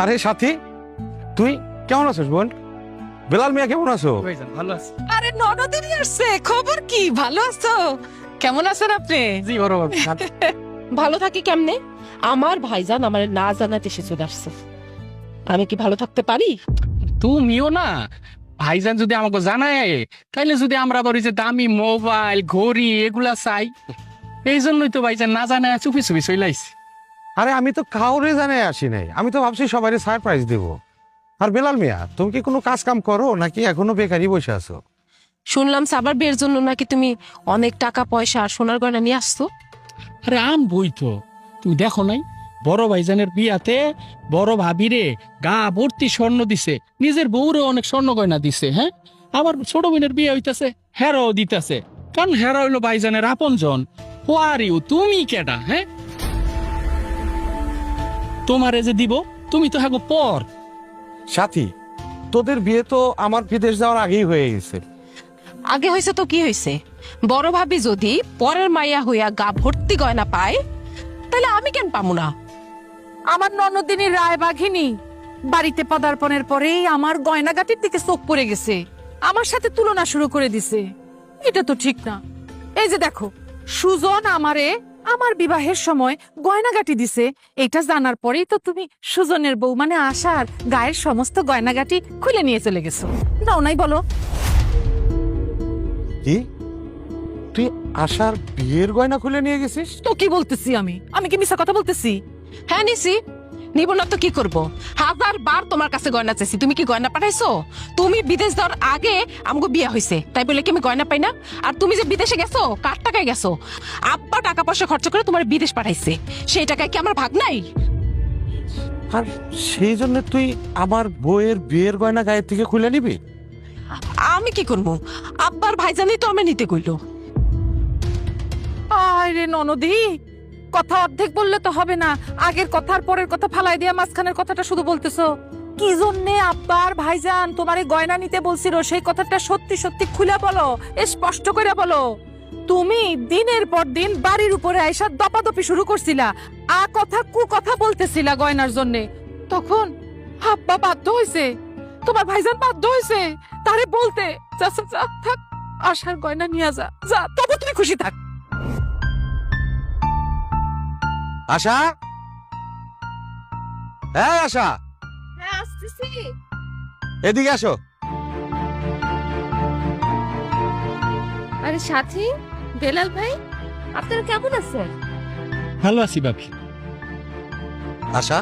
আরে সাথী, তুই কেমন আছিস বোন? বেলাল মিয়া কেমন আছো? ভালো আছি। আরে ননদিনী আসছে, খবর কি? ভালো আছো? কেমন আছেন আপনি? জি বড় বাবু। ভালো থাকি কেমনে? আমার ভাইজান আমার না জানাতে এসে চলে আসছে। আমি কি ভালো থাকতে পারি? তুমিও না, ভাইজান যদি আমাকে জানায় তাইলে যদি আমরা বলি যে দামি মোবাইল ঘড়ি এগুলা চাই, এই জন্যই তো ভাইজান না জানায় চুপি চুপি চলে আইছি। আরে আমি তো কাউরে জানাই আসি নাই, আমি তো ভাবছি সবাই সারপ্রাইজ দেব। আর বেলাল মিয়া, তুমি কি কোনো কাজ কাম করো নাকি এখনো বেকারই বসে আছো? শুনলাম সাবার বিয়ের জন্য নাকি তুমি অনেক টাকা পয়সা আর সোনার গয়না নিয়ে আসছো। আরে বই তো, তুমি দেখো নাই বড় ভাইজানের বিয়াতে বড় ভাবিরে গা ভর্তি স্বর্ণ দিছে, নিজের বউরে অনেক স্বর্ণ গয়না দিছে। হ্যাঁ, আবার ছোট বোনের বিয়ে হইতাছে, হেরাও দিতেছে, কারণ হেরা হইলো ভাইজানের আপন জন। হু আর ইউ, তুমি কেডা? হ্যাঁ, তোমারে যে দিব, তুমি তো হ্যাঁ পর। সাথী, তোদের বিয়ে তো আমার বিদেশ যাওয়ার আগেই হয়ে গেছে। আগে হয়েছে তো কি হয়েছে? বড় ভাবি যদি পরের মাইয়া হইয়া গা ভর্তি গয়না পায়, তাহলে আমি কেন পামু না? আমার ননদিনী রায়বাঘিনী বাড়িতে পদার্পণের পরেই আমার গয়নাগাটির দিকে চোখ পড়ে গেছে, আমার সাথে তুলনা শুরু করে দিছে। এটা তো ঠিক না। এই যে দেখো, সুজন আমারে আমার বিবাহের সময় গয়নাগাটি দিছে, এটা জানার পরেই তো তুমি সুজনের বউ মানে আশার গায়ের সমস্ত গয়নাগাটি খুলে নিয়ে চলে গেছো। নাও নাই বলো? কি, তুই আশার বিয়ের গয়না খুলে নিয়ে গেছিস? তো কি বলতেছি আমি কি মিথ্যা কথা বলতেছি? হ্যাঁ নিছি, নিব না তো কি করব? 1000 বার তোমার কাছে গয়না চাইছি, তুমি কি গয়না পাঠাইছো? তুমি বিদেশ যাওয়ার আগে আমাকে বিয়ে হয়েছে, তাই বলে কি আমি গয়না পাই না? আর তুমি যে বিদেশে গেছো, কার টাকায় গেছো? আব্বা টাকা পয়সা খরচ করে তোমার বিদেশ পাঠাইছে, সেই টাকায় কি আমার ভাগ নাই? আর সেই জন্য তুই আমার বউয়ের বিয়ের গয়না গায়ের থেকে খুলে নিবি? আমি কি করবো? আব্বার ভাইজানই তো আমি নিতে কইলো। আরে ননদি, কথা অর্ধেক বললে তো হবে না। আগের কথার পরের কথা ফালাই দিয়া মাঝখানের কথাটা শুধু বলতেছো। কি জন্যে আব্বার ভাইজান তোমারে গয়না নিতে বলছিল, সেই কথাটা সত্যি সত্যি খুলে বলো, স্পষ্ট করে বলো। তুমি দিনের পর দিন বাড়ির উপরে আইসা দপাদপি শুরু করছিলা, কথা কু কথা বলতেছিলা গয়নার জন্যে। তখন আব্বা বাধ্য হইছে, তোমার ভাইজান বাধ্য হইছে তারে বলতে, যা যা, যা, থাক, আশার গয়না নিয়ে যা, যা, তবে তুমি খুশি থাক। আশা, হ্যাঁ আশা, হ্যাঁ আসতেছি। এদিকে আসো। আরে সাথী, বেলাল ভাই, আপনারা কেমন আছেন? ভালো আছি ভাবি। আশা,